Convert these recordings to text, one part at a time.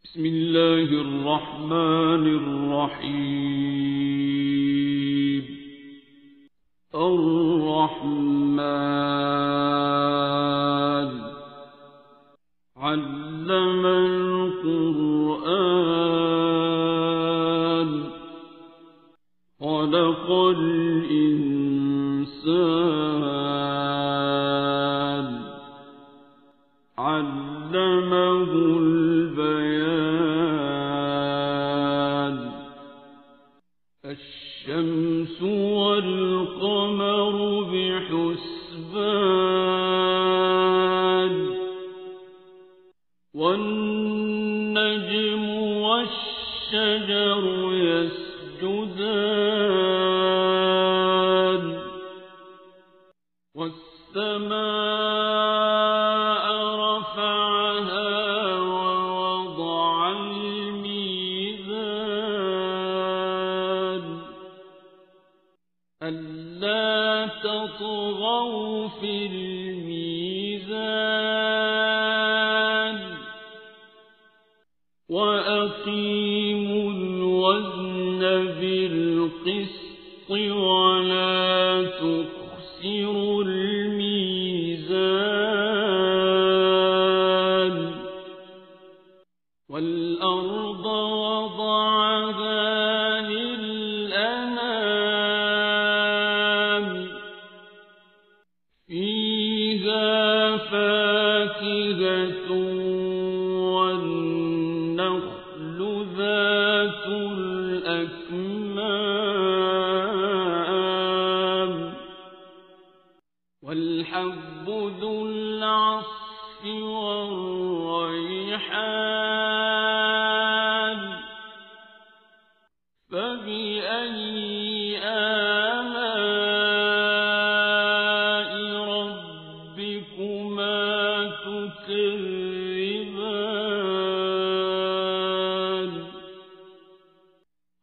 بسم الله الرحمن الرحيم. الرحمن علم القرآن خلق الإنسان علمه البيان. الشمس والقمر بحسبان والنجم والشجر يسجدان والسماء رفعها ووضع الميزان ألا تطغوا في الميزان وأقيموا الوزن بالقسط ولا تخسروا الميزان. والأرض وضعها للأنام فيها فاكهة والنخل ذات الأكمام والحب ذو العصف والريحان فبأي آلاء ربكما تكذبان.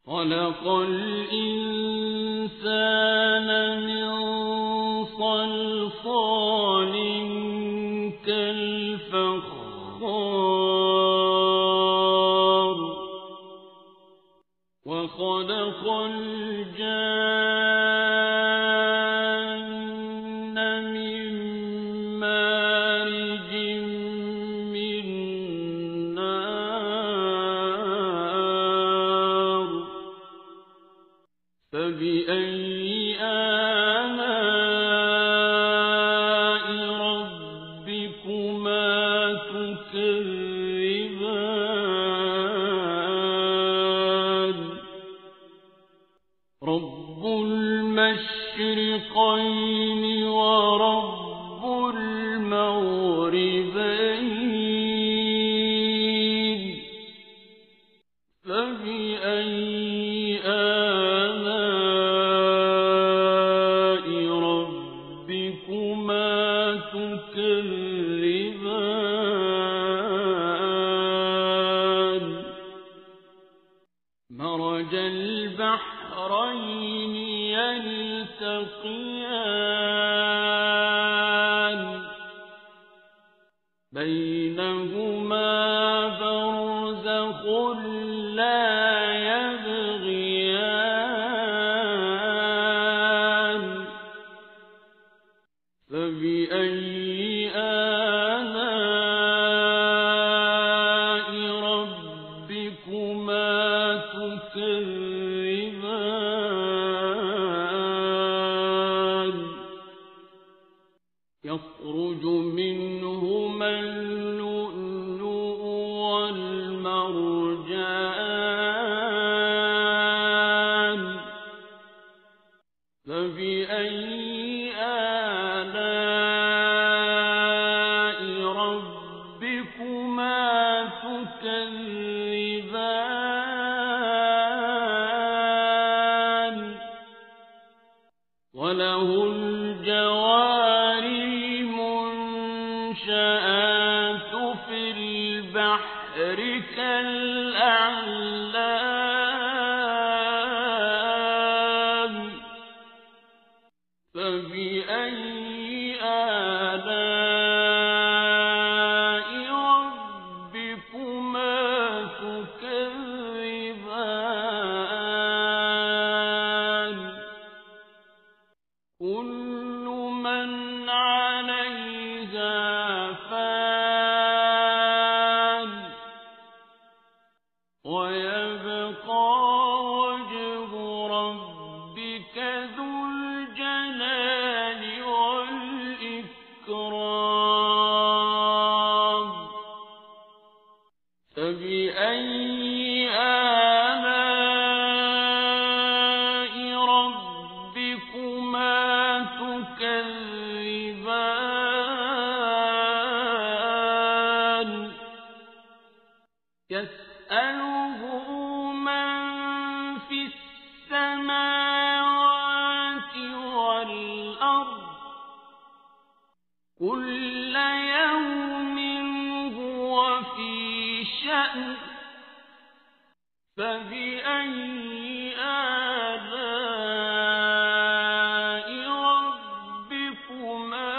خلق الإنسان من صلصال كالفخار وخلق الجان من مارج من نار فبأي آلاء ربكما تكذبان. رب المشرقين ورب المغربين فبأي آلاء ربكما تكذبان. مرج البحرين يلتقيان بينهما برزخ لا يبغيان فبأي آلاء ربكما تكذبان. يخرج منهما اللؤلؤ والمرجان فبأي آلاء ربكما تكذبان. وله الجوار المنشآت في البحر كالأعلام فبأي آلاء ربكما فبأي آلاء ربكما تكذبان يسأله من في السماوات والأرض كل يوم هو في شأن فبأي آلاء ربكما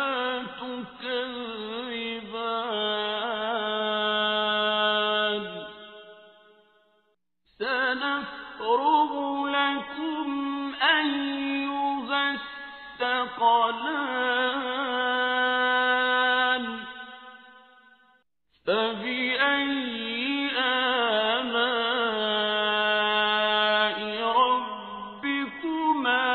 تكذبان سنفرغ لكم أيها الثقلان فبأي آلاء ربكما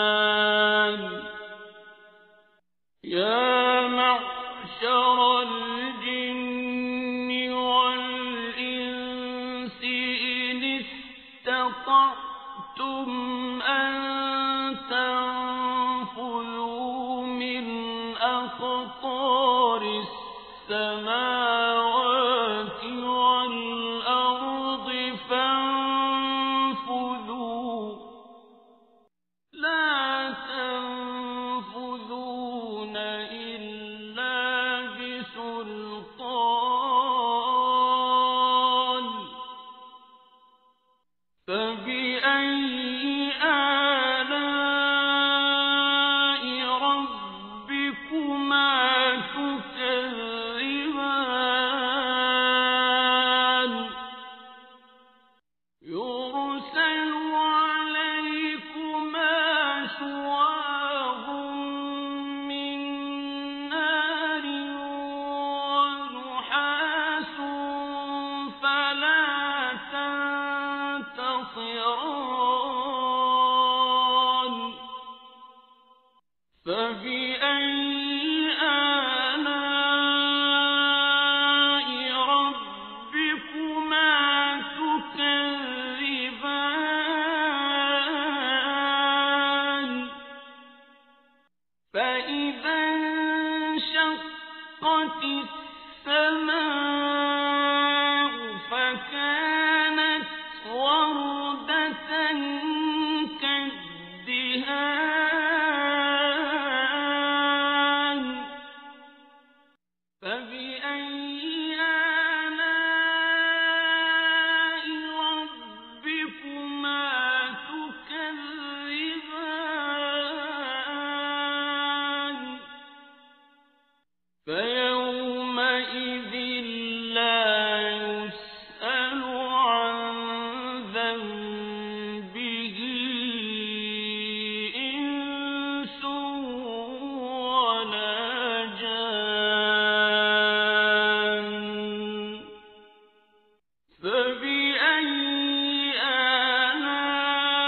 تكذبان يا معشر الجن والإنس إن استطعتم أن تنفذوا من أقطار السماوات والأرض فانفذوا لا تنفذون إلا بسلطان فبأي آلاء ربكما تكذبان يرسل عليكما شواظ من نار ونحاس فلا تنتصران فبأي آلاء ربكما تكذبان فإذا انشقت السماء فكانت وردة كالدهان فبأي آلاء ربكما تكذبان فيومئذ لا يسأل عن ذنبه إنس ولا جان فبأي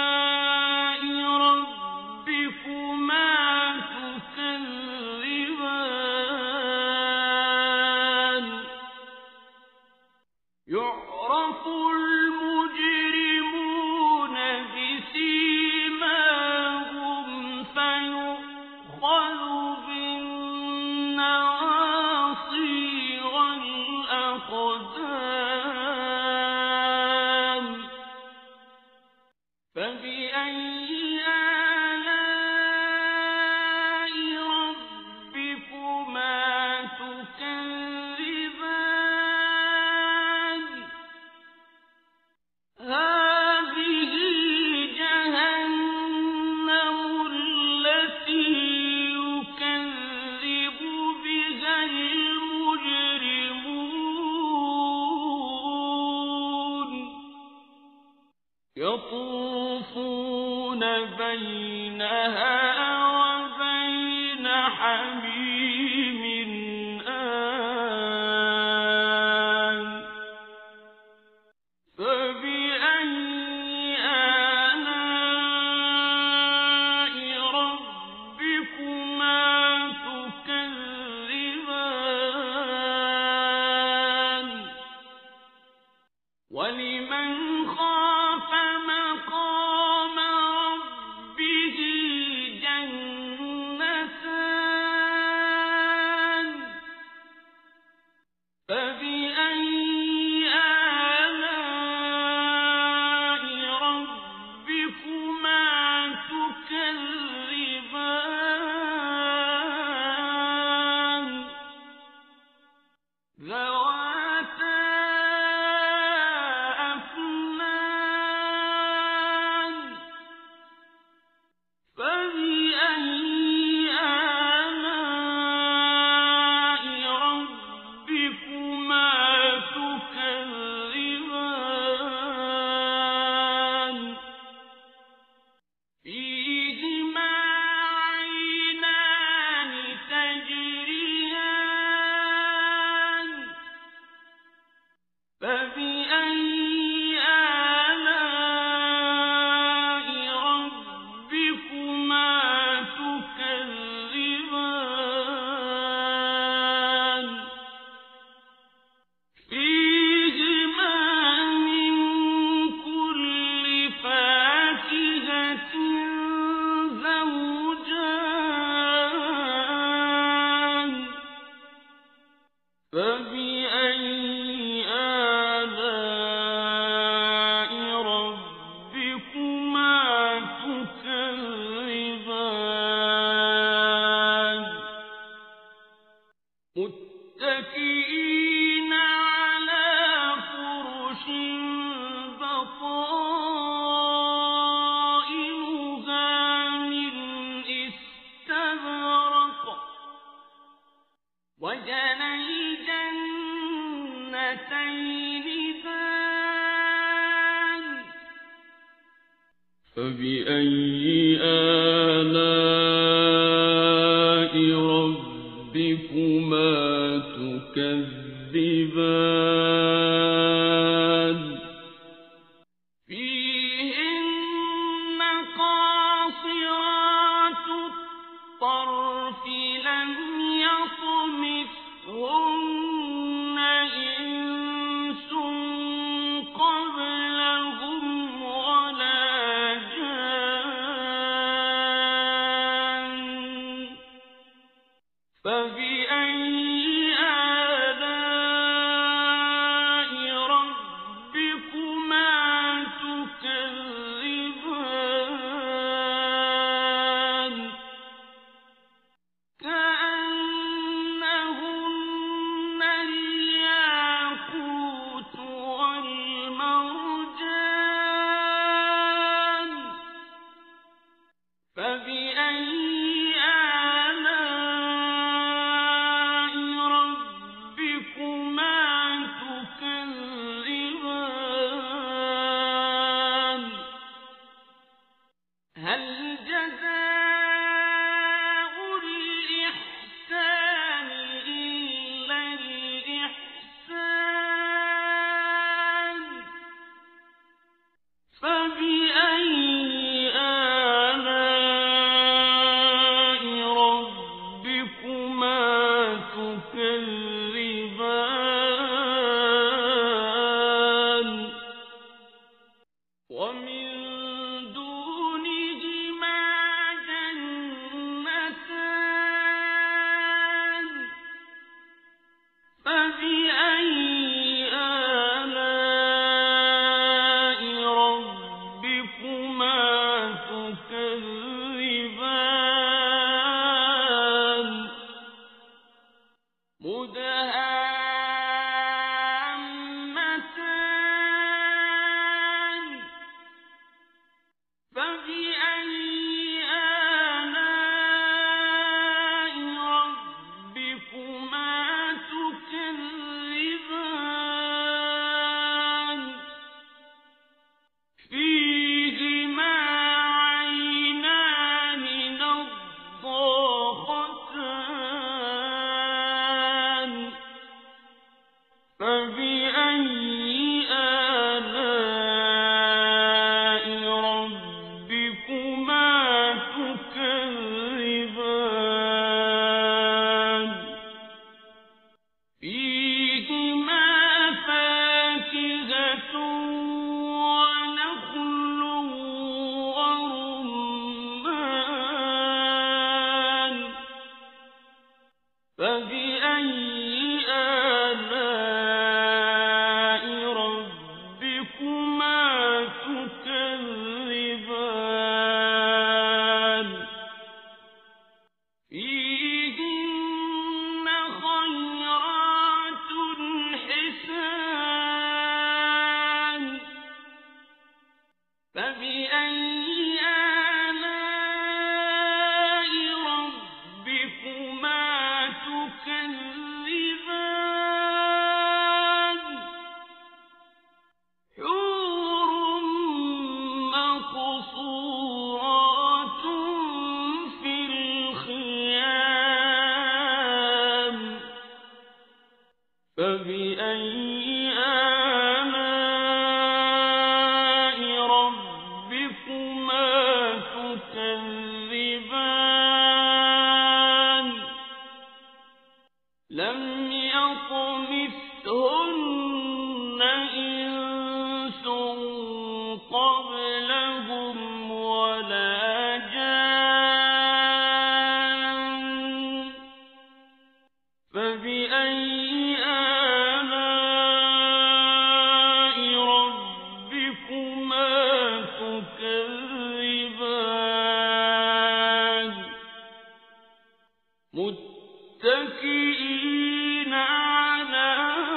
آلاء ربكما تكذبان يعرف المجرمون بسيماهم فيؤخذ بالنواصي والأقدام فبأي آلاء ربكما تكذبان هذه جهنم التي يكذب بها المجرمون يطوفون بينها وبين حميم آن فبأي آلاء ربكما تكذبان وَلِمَنْ خَافَ مَقَامَ رَبِّهِ جَنَّتَانِ فَبِأَيِّ آلَاءِ رَبِّكُمَا تُكَذِّبَانِ ذَوَاتَا أَفْنَانٍ فَبِأَيِّ آلَاءِ رَبِّكُمَا تُكَذِّبَانِ فِيهِمَا عَيْنَانِ تَجْرِيَانِ فَبِأَيِّ آلَاءِ رَبِّكُمَا تُكَذِّبَانِ فِيهِمَا مِن كُلِّ فَاكِهَةٍ زَوْجَانِ فَبِأَيِّ آلَاءِ رَبِّكُمَا تُكَذِّبَانِ مُتَّكِئِينَ عَلَى فُرُشٍ بَطَائِنُهَا مِنْ إِسْتَبْرَقٍ وَجَنَى الْجَنَّتَيْنِ دَانٍ فَبِأَيِّ آلَاءِ رَبِّكُمَا تُكَذِّبَانِ فِيهِنَّ قَاصِرَاتُ الطَّرْفِ لَمْ يَطْمِثْهُنَّ إِنسٌ قَبْلَهُمْ وَلَا جَانٌّ فَبِأَيِّ آلَاءِ رَبِّكُمَا تُكَذِّبَانِ كَأَنَّهُنَّ الْيَاقُوتُ وَالْمَرْجَانُ فَبِأَيِّ آلَاءِ رَبِّكُمَا تُكَذِّبَانِ هَلْ جَزَاءُ الْإِحْسَانِ إِلَّا الْإِحْسَانُ فَبِأَيِّ آلَاءِ رَبِّكُمَا تُكَذِّبَانِ وَمِن دُونِهِمَا جَنَّتَانِ فَبِأَيِّ آلَاءِ رَبِّكُمَا تُكَذِّبَانِ مُدْهَامَّتَانِ فَبِأَيِّ آلَاءِ رَبِّكُمَا تُكَذِّبَانِ فِيهِمَا عَيْنَانِ نَضَّاخَتَانِ فبأي آلاء ربكما تكذبان لم يطمثهن إنس قبلهم ولا جان فبأي آلاء ربكما تكذبان متكئين على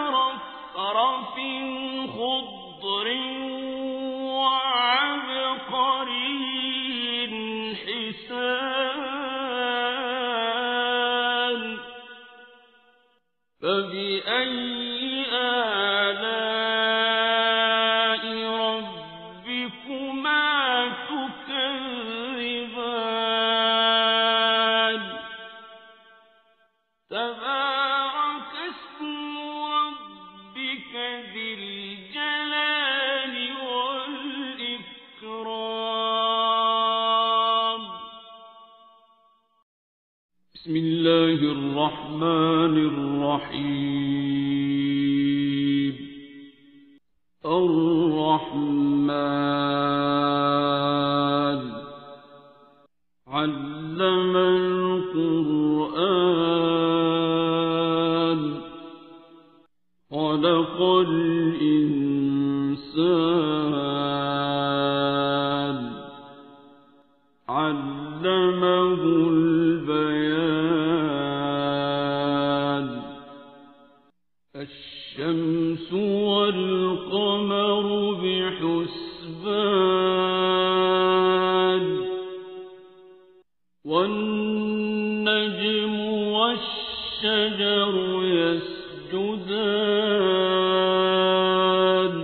رفرف خضر وعبقري حسان فبأي آلاء ربكما تكذبان تبارك اسم ربك ذي الجلال والإكرام بسم الله الرحمن الرحيم الرحمن علم القرآن خلق الإنسان علمه البيان الشمس والقمر بحسبان والنجم والشجر يسجدان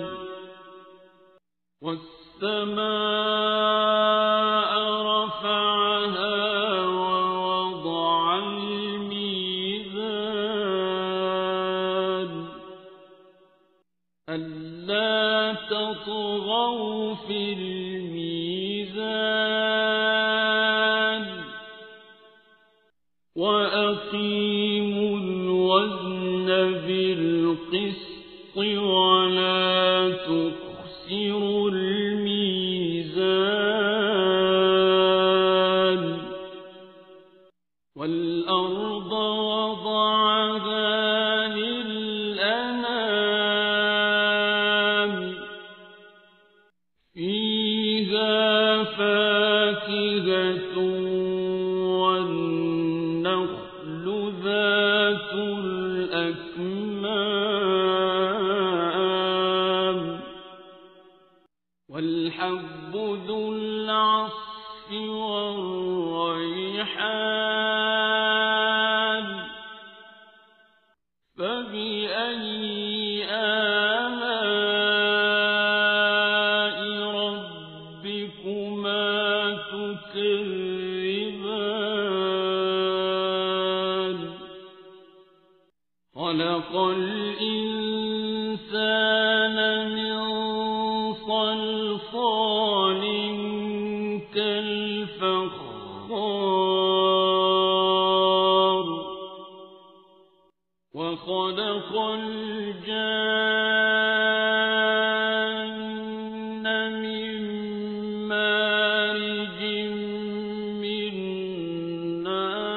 والسماء رفعها ووضع الميزان ألا تطغوا في الميزان وأقيموا الوزن بالقسط ولا تخسروا الميزان والأرض وضعها للأنام فيها فاكهة والنخل ذات الأكمام والحب ذو العصف والريحان فبأي آلاء ربكما تكذبان خلق الإنسان من صلصال كالفخار وخلق الجان من مارج من نار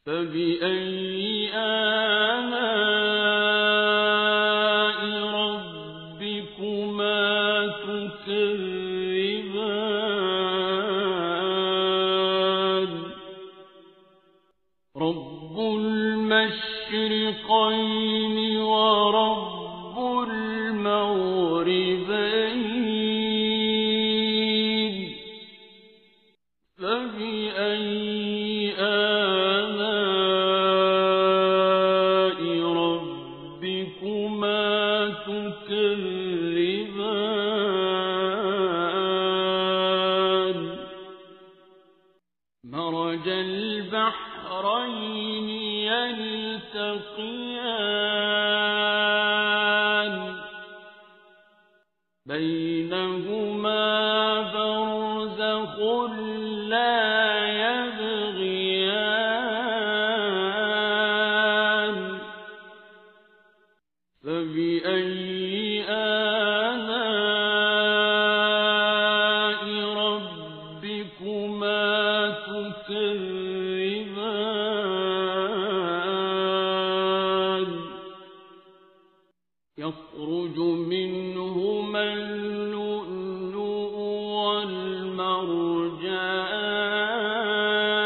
فبأي آلاء ربكما تكذبان رب المشرقين ورب المغربين فبأي آلاء ربكما تكذبان مرج البحرين يلتقيان بينهما برزخ لا يبغيان فبأي آلاء ربكما تكذبان يخرج منهما اللؤلؤ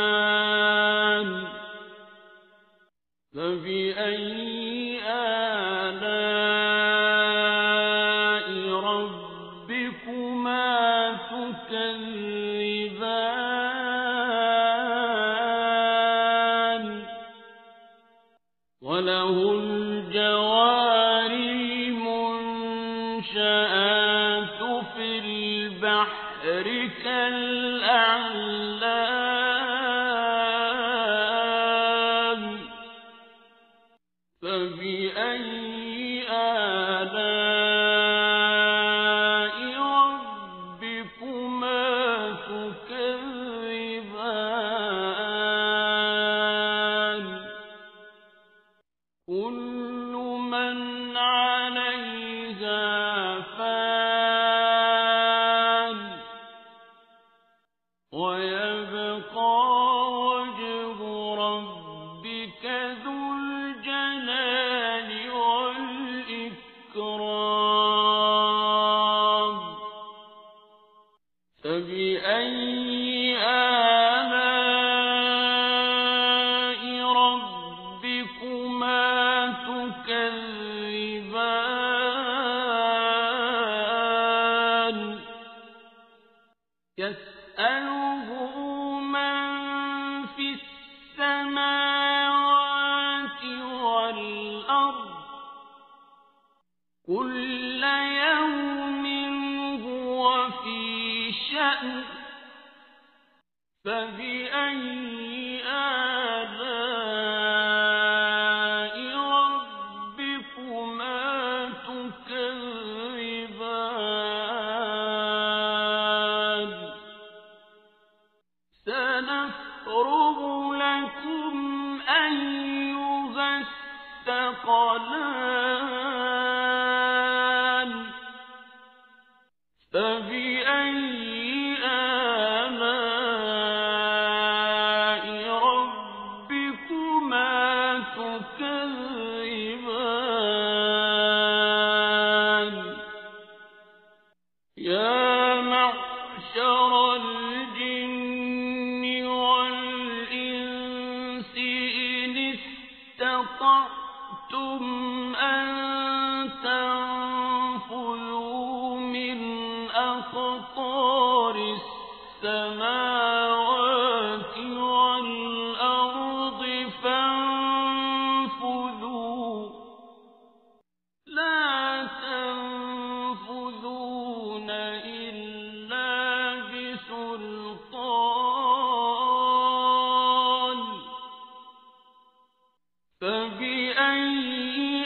والمرجان فبأي آلاء ربكما تكذبان وله الجوار المنشآت في البحر كالأعلام فبأي آلاء ربكما تكذبان كل من عليها فان ويبقى وجه ربك ذو الجلال والإكرام فبأي آلاء ربكما تكذبان يسأله من في السماوات والأرض كل يوم هو في شأن فبأي آلاء ربكما تكذبان سنفرغ لكم أيها الثقلان فبأي آلاء ربكما تكذبان يا معشر الجن والإنس إن استطعتم أن تنفذوا من أقطار السماوات والأرض فانفذوا لا تنفذون إلا بسلطان فبأي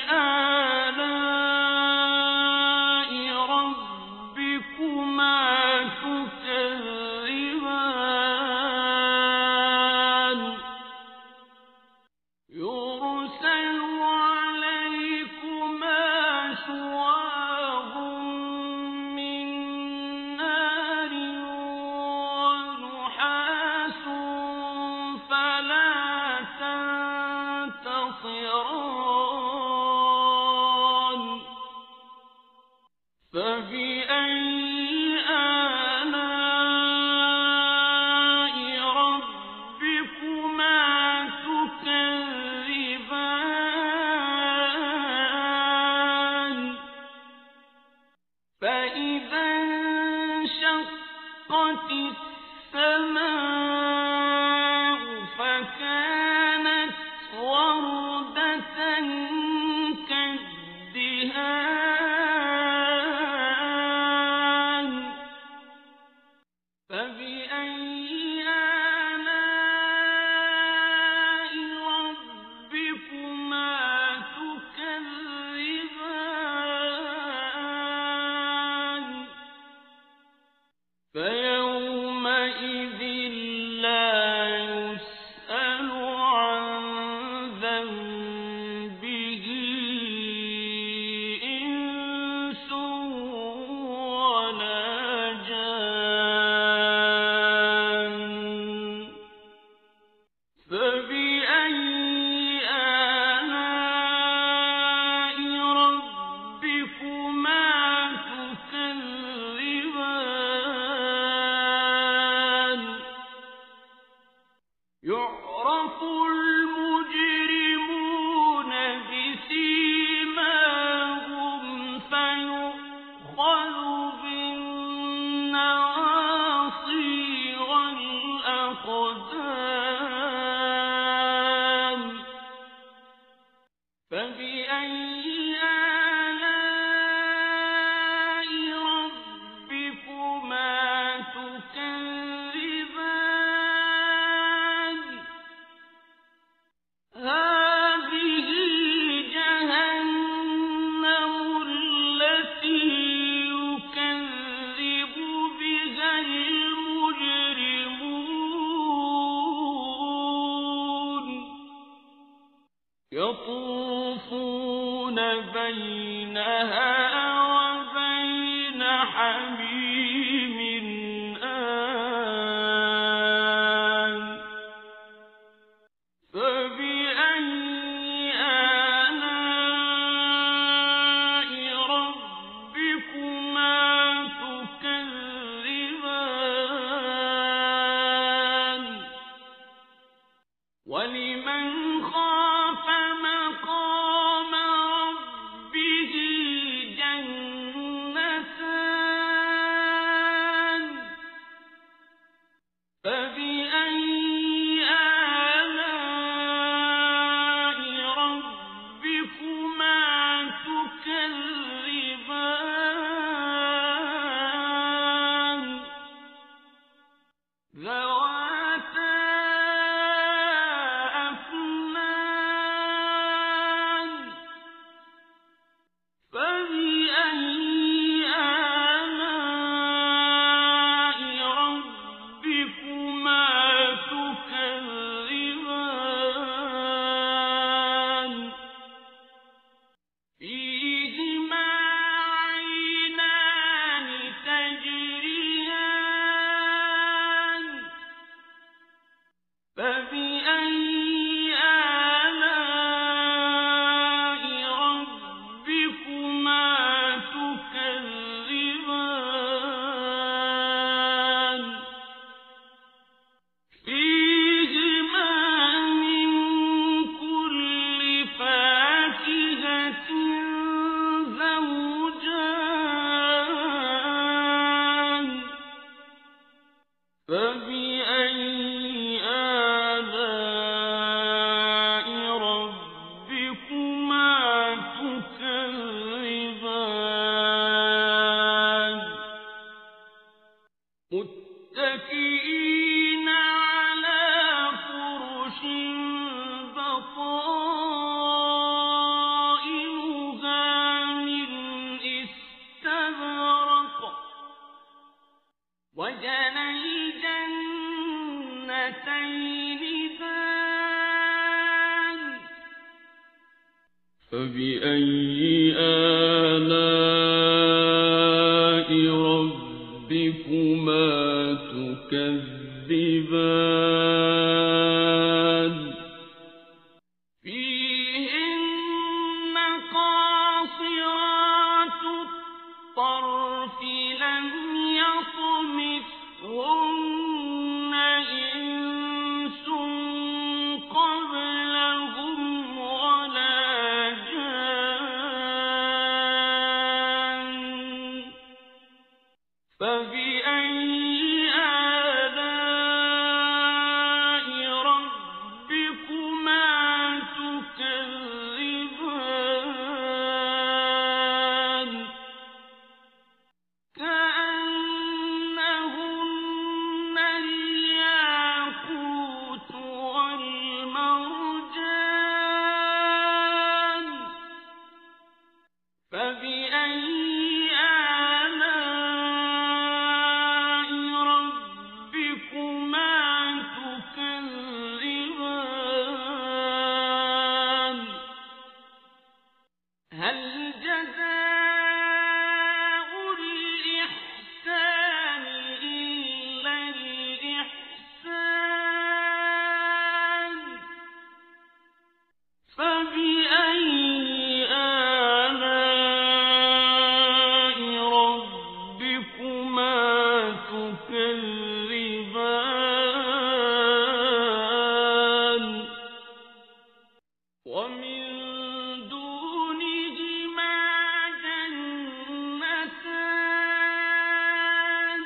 فبأي آلاء ربكما تكذبان يعرف المجرمون بسيماهم فيؤخذ بالنواصي والأقدام فبأي آلاء ربكما تكذبان هذه جهنم التي يكذب بها المجرمون يطوفون بينها وبين حميم آن فبأي آلاء ربكما تكذبان ولمن خاف مقام ربه جنتان فبأي آلاء ربكما تكذبان ذواتا أفنان فبأي آلاء ربكما تكذبان فيهما عينان تجريان فبأي آلاء ربكما تكذبان فيهما من كل فاكهة زوجان فبأي آلاء ربكما تكذبان متكئين على فرش بطائنها من استبرق وجنى الجنتين دان فبأي آلاء ربكما تكذبان فيهن قاصرات الطرف لم يطمثهن إنس قبلهم ولا جان ومن دونهما جنتان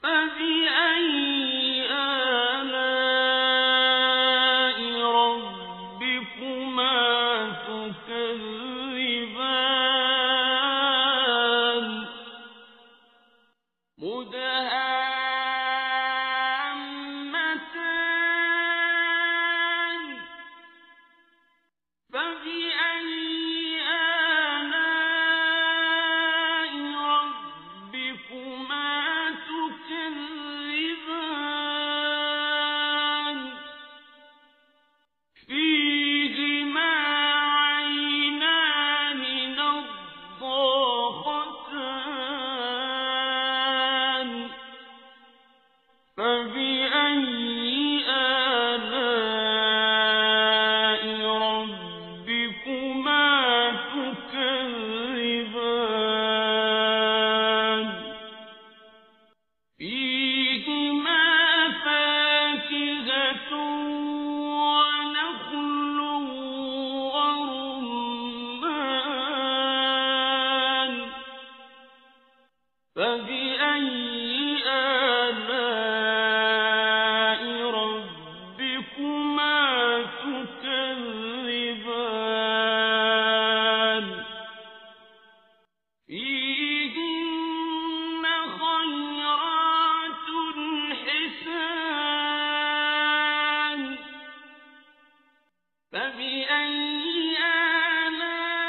فبأي آلاء ربكما تكذبان مدهامتان فبأي آلاء ربكما تكذبان فيهما عينان نضاختان فبأي آلاء ربكما تكذبان فيهما فاكهة ونخل ورمان فبأي آلاء ربكما تكذبان فيهن خيرات حسان فبأي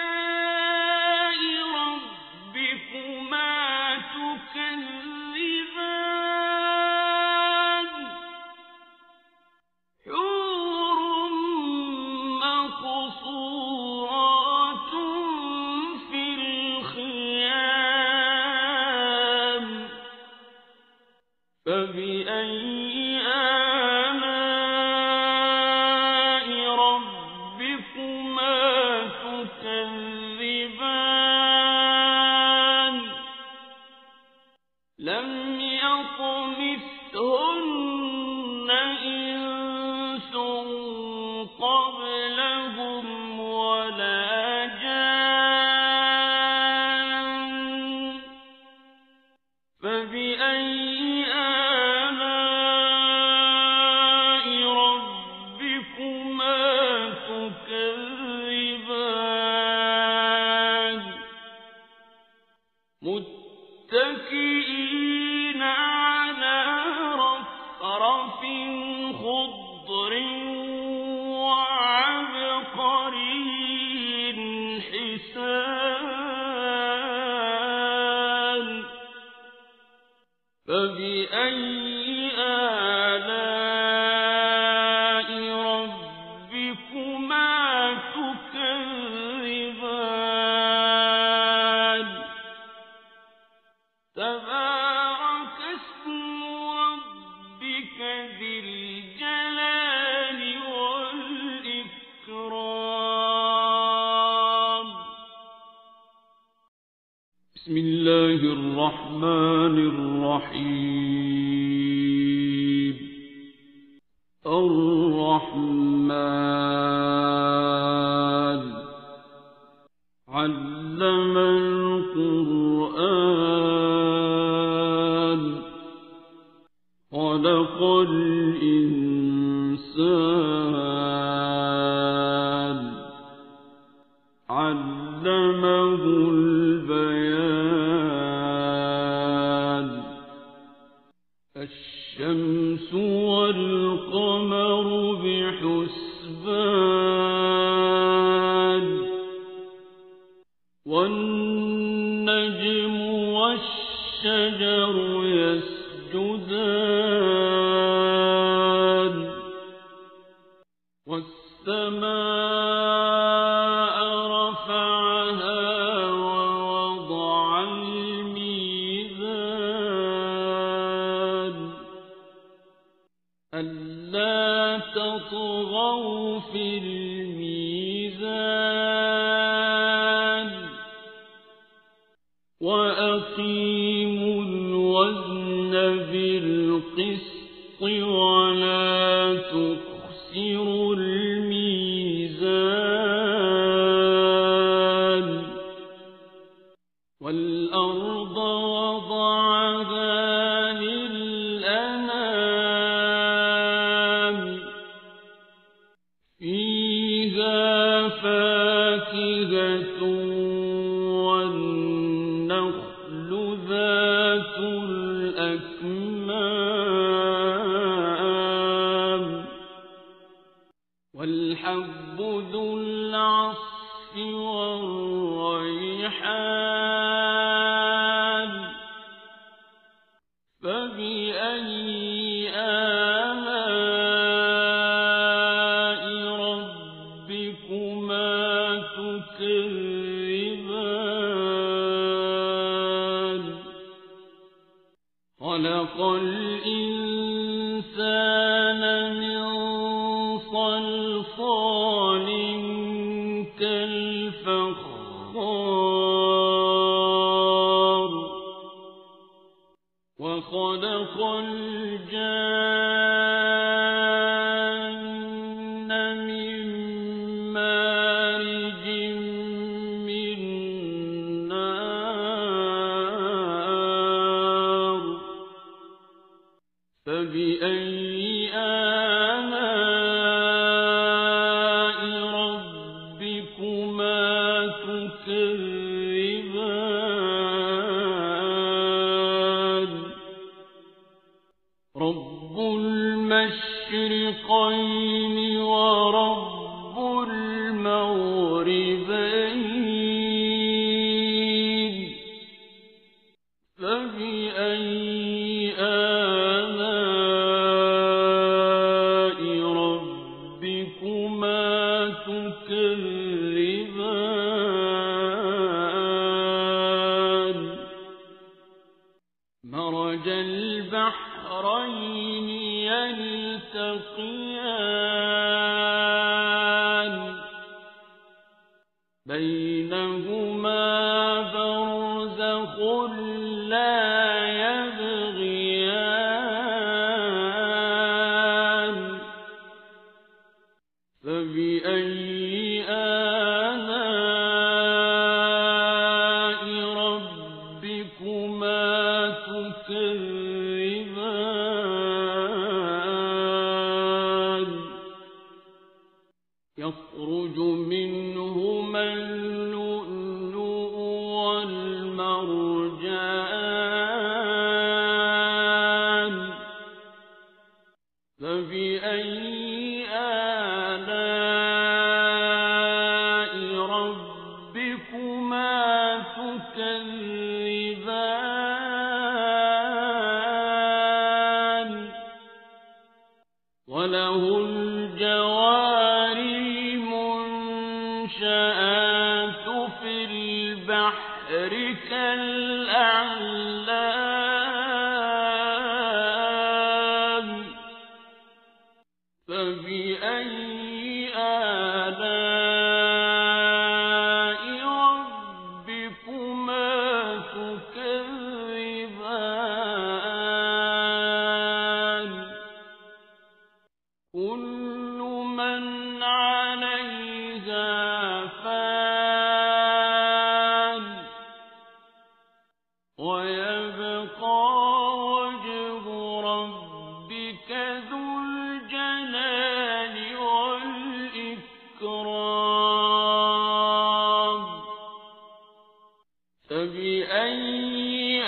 آلاء ربكما تكذبان حور مقصورات في الخيام فبأي آلاء ربكما تكذبان لم يطمثهن إنس قبلهم ولا جان فبأي آلاء ربكما تكذبان متكئين على رفرف خضر وعبقري حسان فبأي آلاء ربكما تكذبان تبارك اسم ربك ذي الجلال والإكرام بسم الله الرحمن الرحيم الرحمن علم القرآن خلق الإنسان علمه البيان الشمس والقمر بحسبان والنجم والشجر يسجدان والسماء رفعها ووضع الميزان ألا تطغوا في الميزان وأقيموا الوزن بالقسط ولا تخسروا الميزان فاكهة والنخل ذات الأكمام والحب ذو العصف والريحان فبأي آلاء ربكما تكذبان خلق الإنسان من صلصال كالفخار وخلق الجان من مارج من نار فبأي آلاء ربكما تكذبان رب المشرقين ورب المغربين فبأي آلاء ربكما تكذبان مرج البحرين يلتقيان بينهما برزخ لا يبغيان فبأي آلاء ربكما تكذبان يخرج منهما اللؤلؤ والمرجان فبأي آلاء ربكما تكذبان وله الجوار المنشآت في البحر كالأعلام فبأي آلاء ربكما تكذبان كل من عليها فان ويبقى وجه ربك ذو الجلال والإكرام فبأي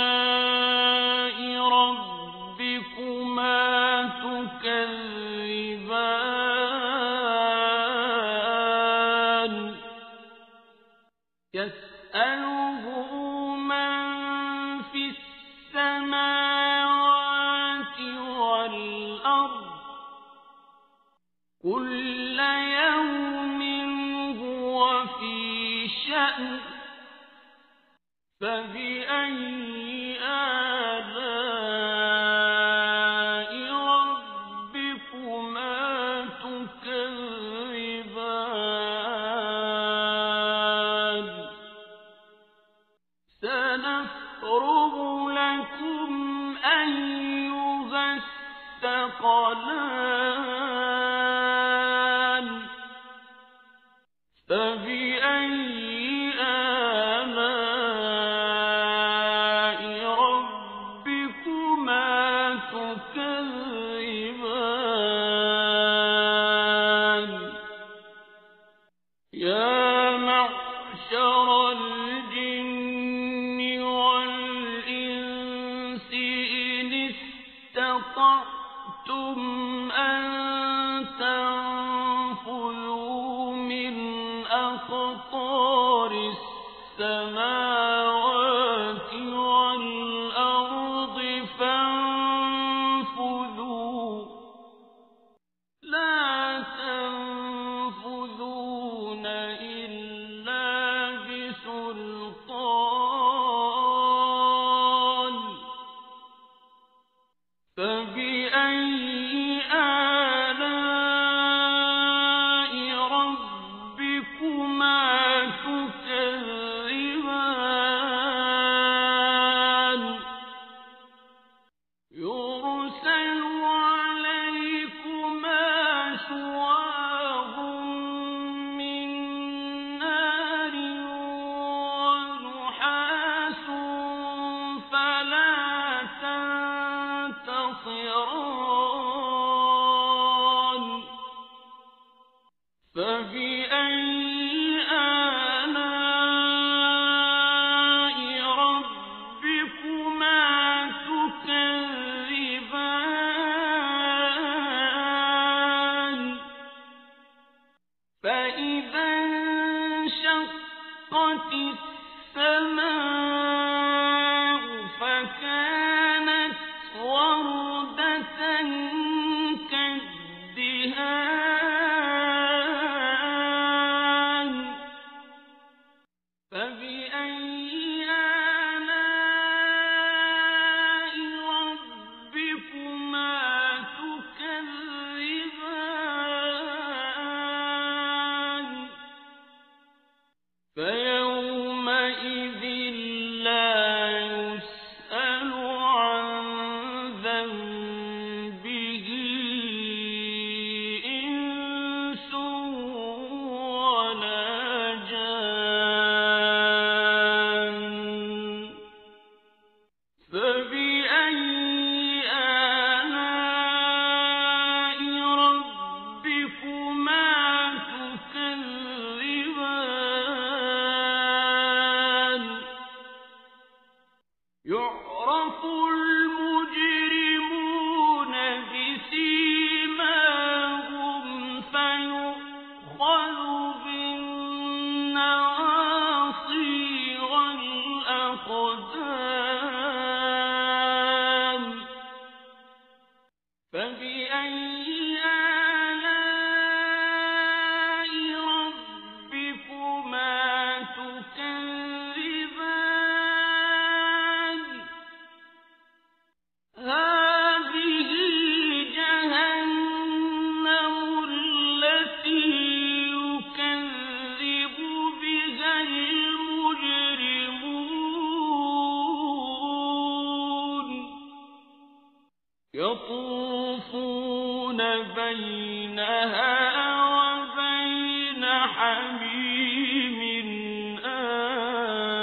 آلاء ربكما تكذبان يسأله من في السماوات والأرض كل يوم هو في شأن فبأي آلاء ربكما تكذبان سنفرغ لكم أيها الثقلان فبأي آلاء ربكما تكذبان أن تنفذوا من أقطار السماوات والأرض فانفذوا لا تنفذون إلا بسلطان فبأي آلاء ربكما تكذبان يرسل عليكما شواظ من نار ونحاس فلا تنتصران فبأي آلاء ربكما تكذبان فإذا انشقت السماء فكانت وردة كالدهان فبأي آلاء ربكما تكذبان فيومئذ لا يسأل عن ذنبه إنس ولا جان فبأي آلاء ربكما تكذبان يعرف المجرمون بسيماهم فيؤخذ بالنواصي والأقدام فبأي آلاء ربكما تكذبان هذه جهنم التي يكذب بها المجرمون يطوفون بينها وبين حميم آن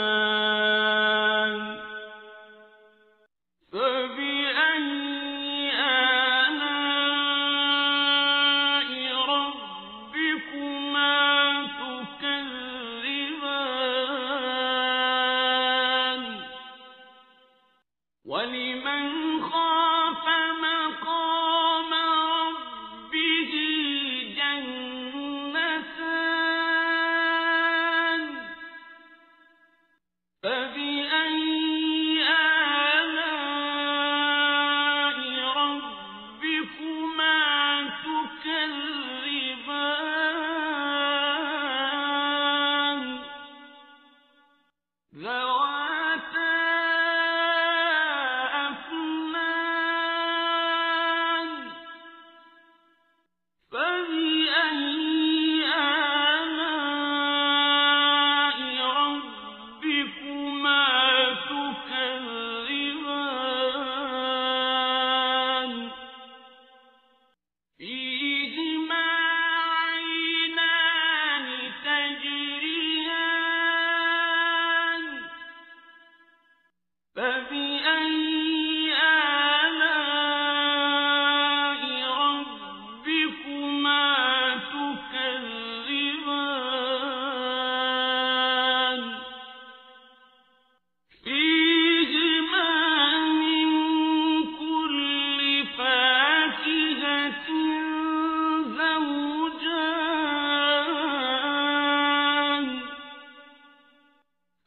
فبأي آلاء ربكما تكذبان ولمن خاف مقام ربه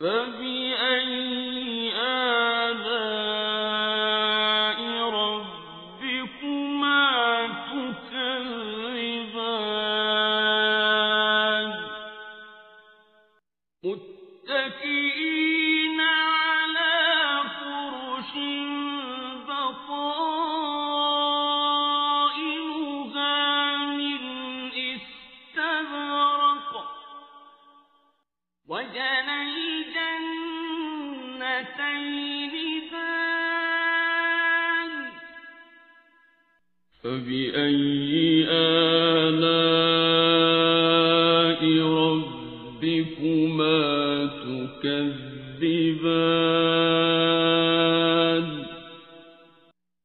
فبأي آلاء ربكما تكذبان متكئين على فرش بطائنها من استبرق وجنى الجنتين دان فبأي آلاء ربكما تكذبان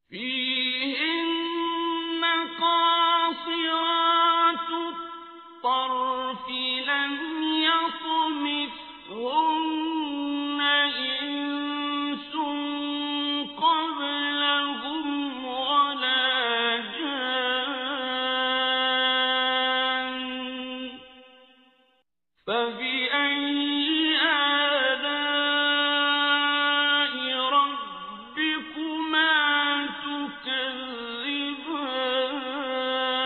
فيهن قاصرات الطرف لم يطمثهن إنس قبلهم ولا جان فبأي آلاء ربكما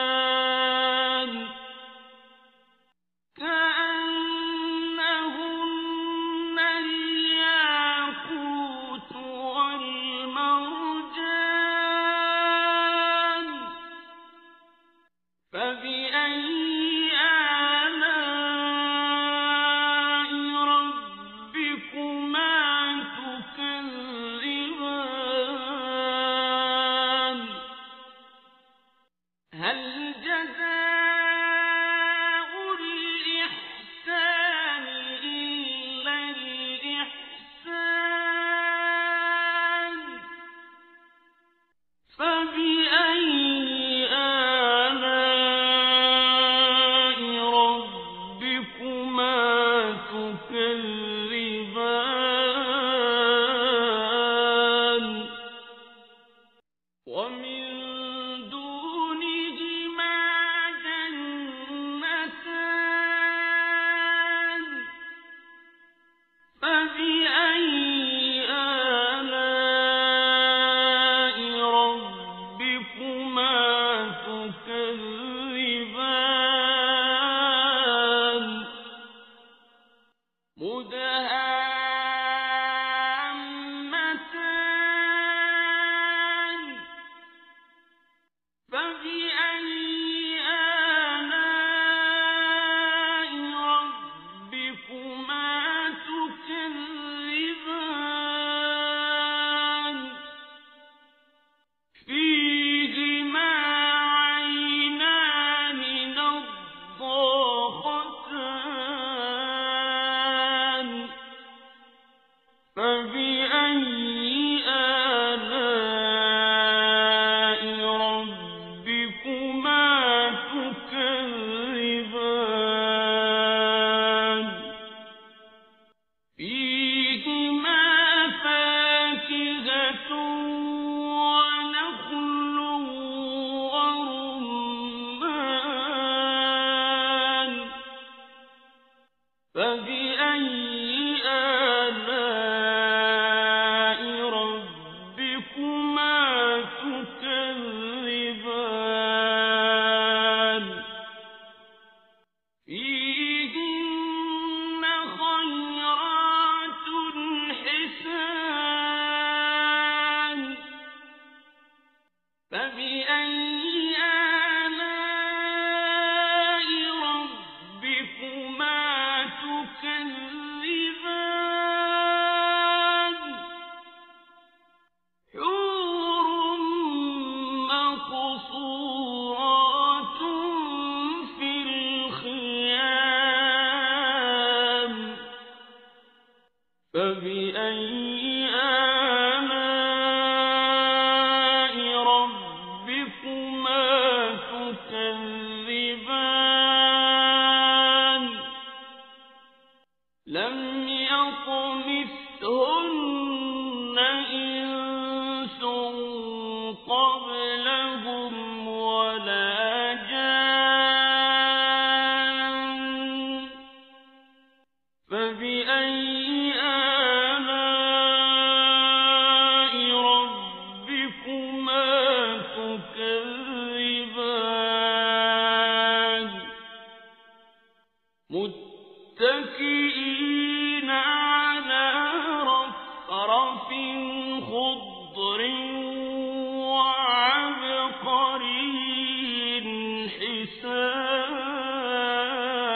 تكذبان كأنهن الياقوت والمرجان فبأي آلاء ربكما تكذبان هل جزاء الإحسان إلا الإحسان فبأي آلاء ربكما تكذبان ومن دونهما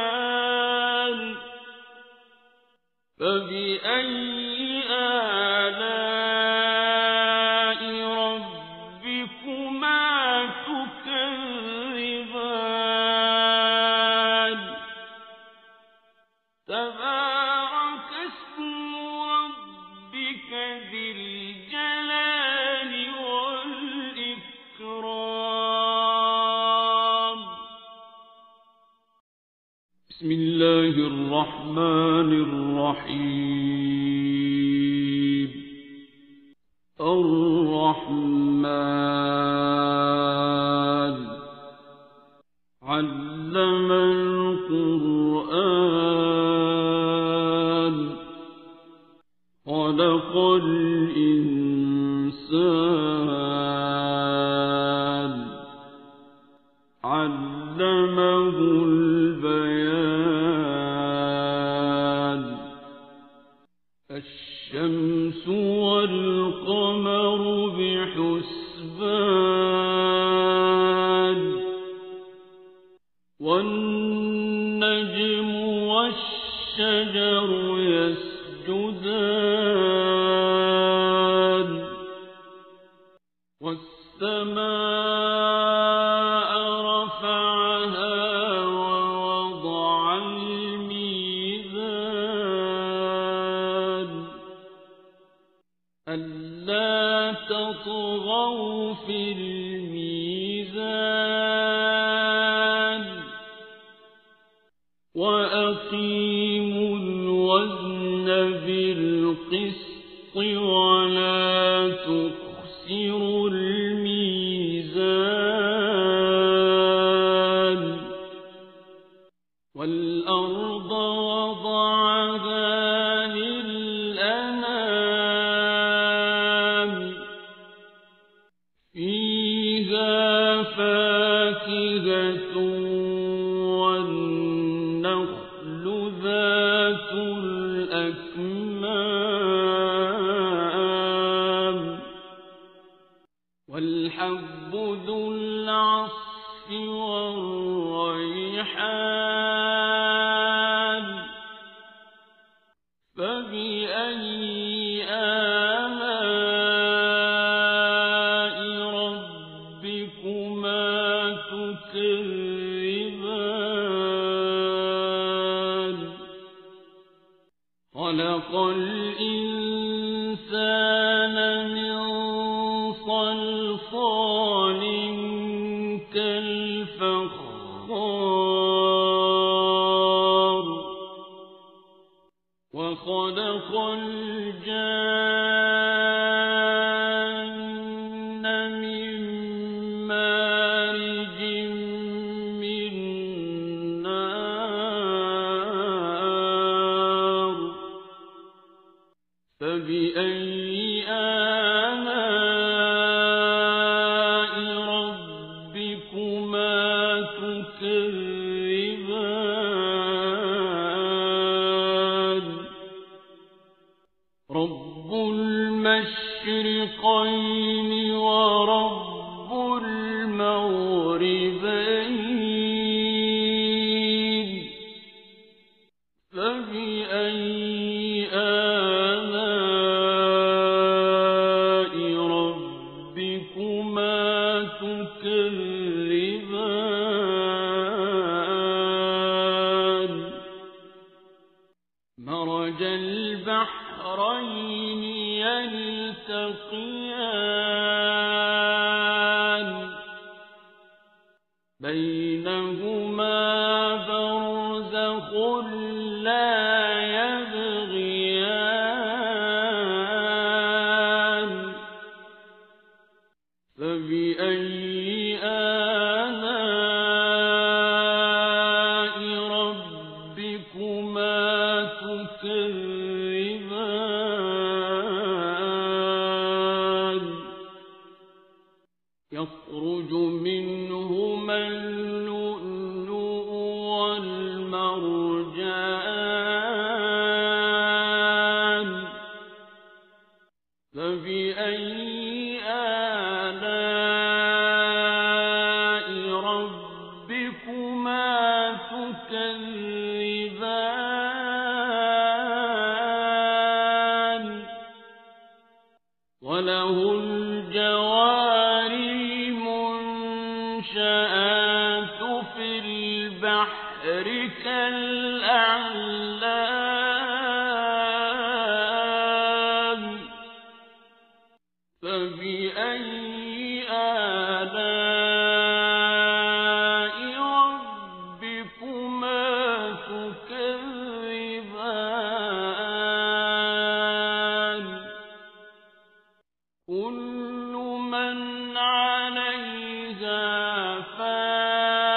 لسان فبأي آلاء ربكما تكذبان تبارك اسم ربك ذي الجلال والإكرام بسم الله الرحمن الرحيم الرحمن علم القرآن خلق الإنسان علمه البيان الشمس والقمر بحسبان والنجم والشجر يسجدان والسماء رفعها ووضع الميزان ألا تطغوا في الميزان وأقيموا الوزن بالقسط ولا تخسروا الميزان والأرض وضعها للأنام فيها فاكهة والنخل ذات الأكمام والحب ذو العصف والريحان فبأي آلاء ربكما تكذبان خلق الإنسان من صلصال كالفخار وخلق الجان من مارج من نار فبأي آلاء ربكما تكذبان رب المشرقين ورب المغربين فبأي آلاء ربكما تكذبان مرج البحرين يلتقيان بينهما برزخ لا يبغيان فبأي آلاء ربكما تكذبان يخرج منهما اللؤلؤ والمرجان بسحرك الأعلام فبأي آلاء ربكما تكذبان كل من عليها فان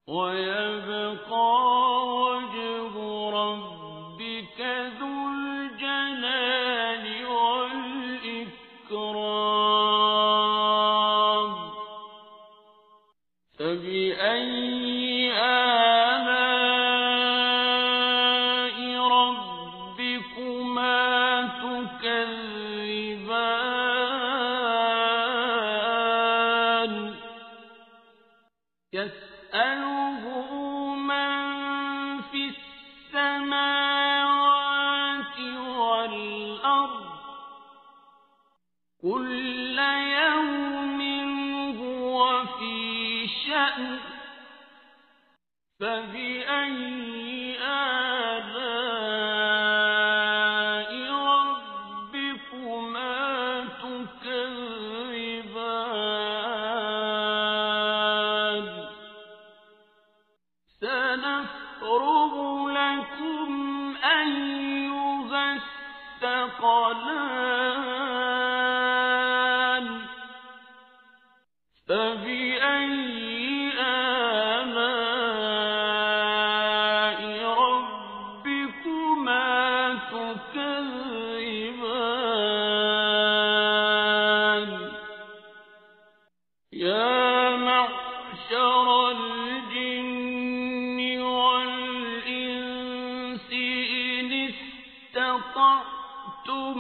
ويبقى وجه ربك ذو الجلال والإكرام فبأي آلاء ربكما تكذبان يسأله من في السماوات والأرض كل يوم هو في شأن فبأي آلاء ربكما تكذبان سنفرغ لكم أيها الثقلان فبأي آلاء ربكما تكذبان يا معشر الجن والإنس إن استطعتم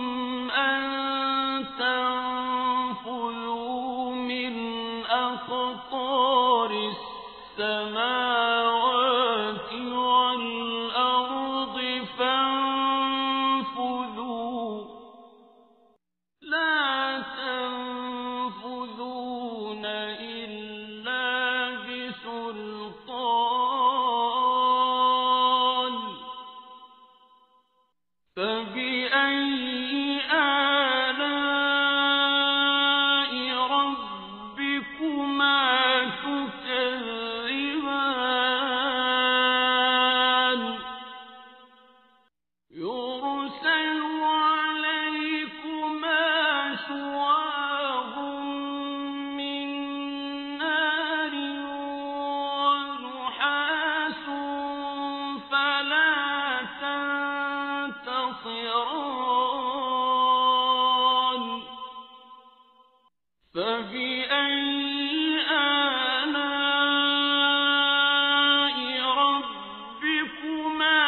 أن تنفذوا من أقطار السماوات والأرض فانفذوا لا تنفذون إلا بسلطان فبأي آلاء ربكما تكذبان يرسل عليكما شواظ من نار ونحاس فلا تنتصران فبأي آلاء ربكما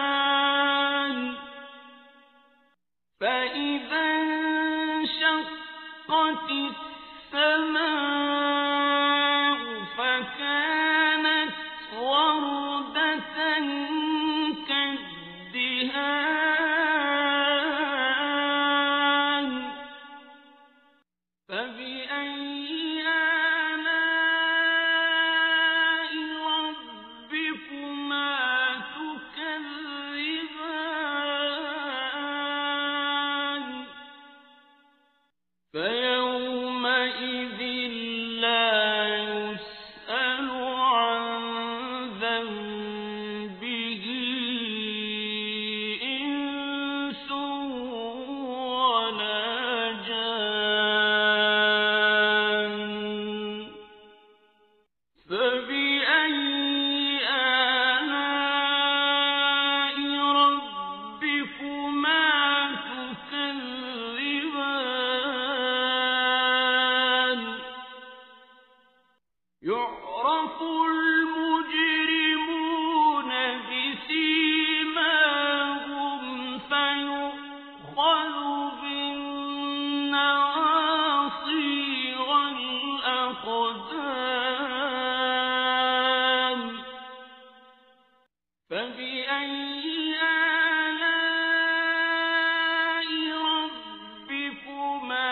تكذبان فإذا انشقت السماء فكانت وردة كالدهان فبأي آلاء ربكما تكذبان فيومئذ لا يسأل عن ذنبه إنس ولا جان فبأي آلاء ربكما تكذبان يعرف المجرمون بسيماهم فيؤخذ بالنواصي والأقدام فبأي آلاء ربكما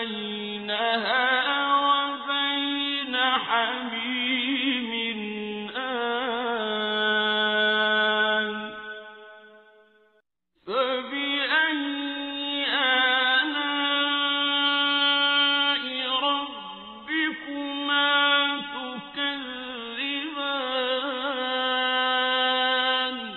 بينها وبين حميم آن فبأي آلاء ربكما تكذبان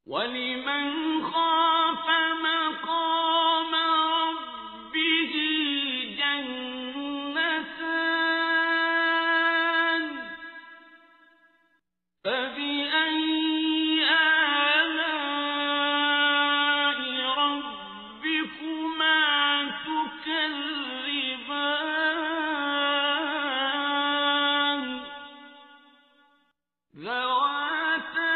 ولمن خاف مقام ربه جنتان فبأي آلاء ربكما تكذبان ذواتا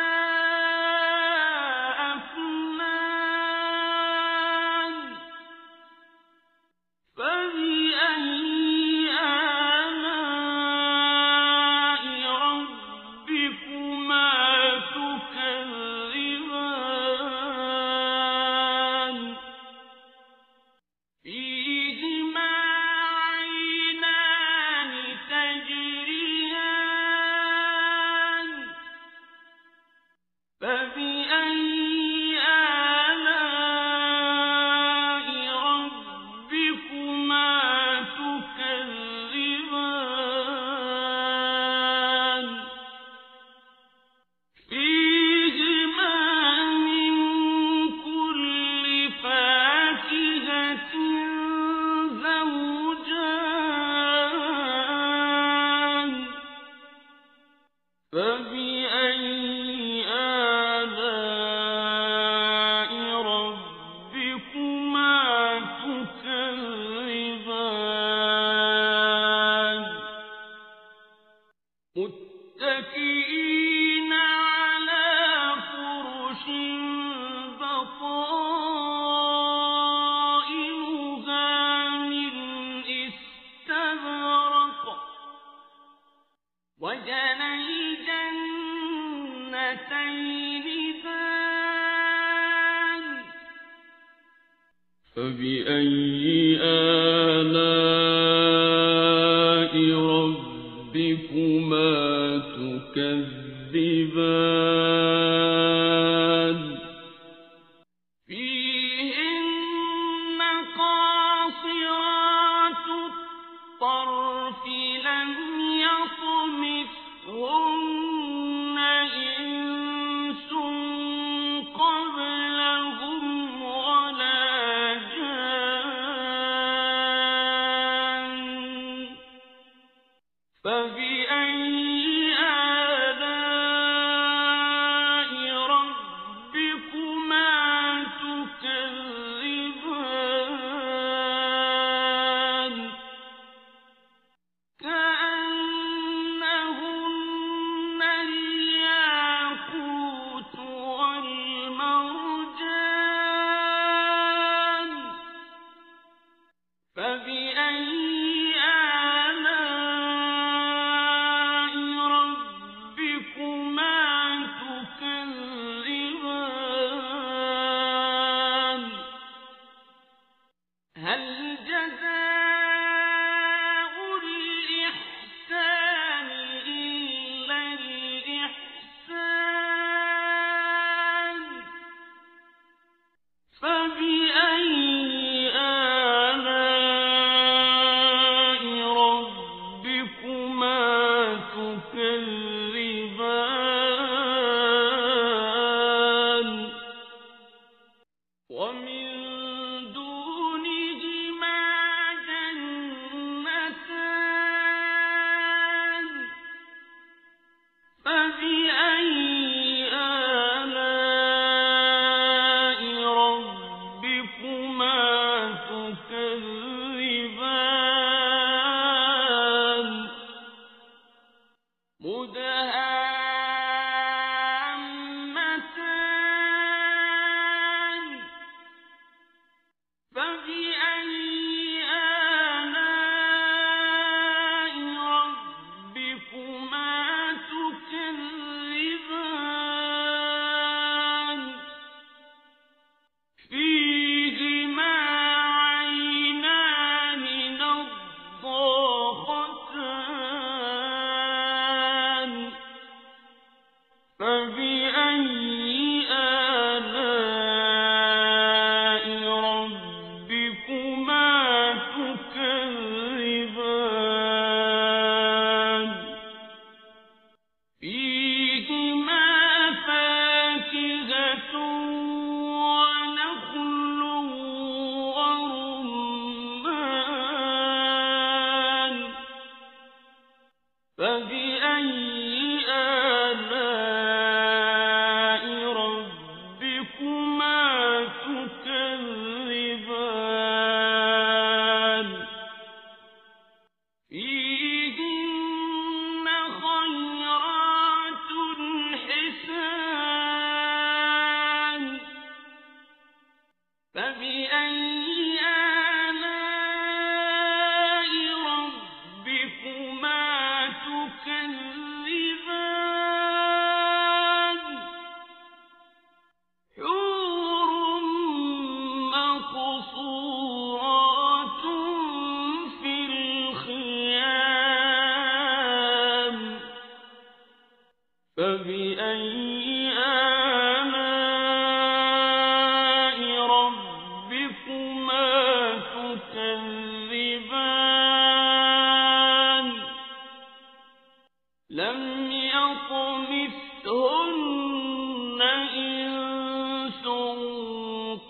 أفنان فبأي آلاء ربكما تكذبان فيهما عينان تجريان فبأي آلاء ربكما تكذبان فيهما من كل فاكهة زوجان فبأي آلاء ربكما تكذبان متكئين على فرش بطائنها من استبرق وجنى الجنتين دان فبأي آلاء ربكما تكذبان فيهن قاصرات الطرف لم يطمثهن إنس قبلهم ولا جان فبأي آلاء ربكما تكذبان كأنهن الياقوت والمرجان فبأي آلاء تكذبان حور مقصورات في الخيام فبأي آلاء ربكما تكذبان لم يطمثهن إنس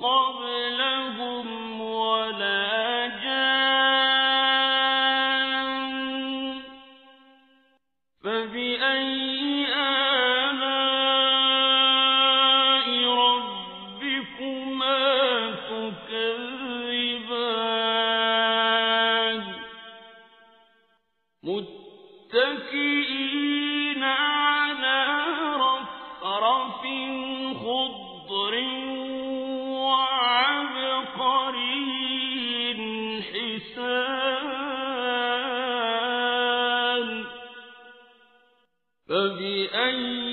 قبلهم ولا جان فبأي آلاء ربكما تكذبان متكئين على رفرف خضر وعبقري حسان فبأي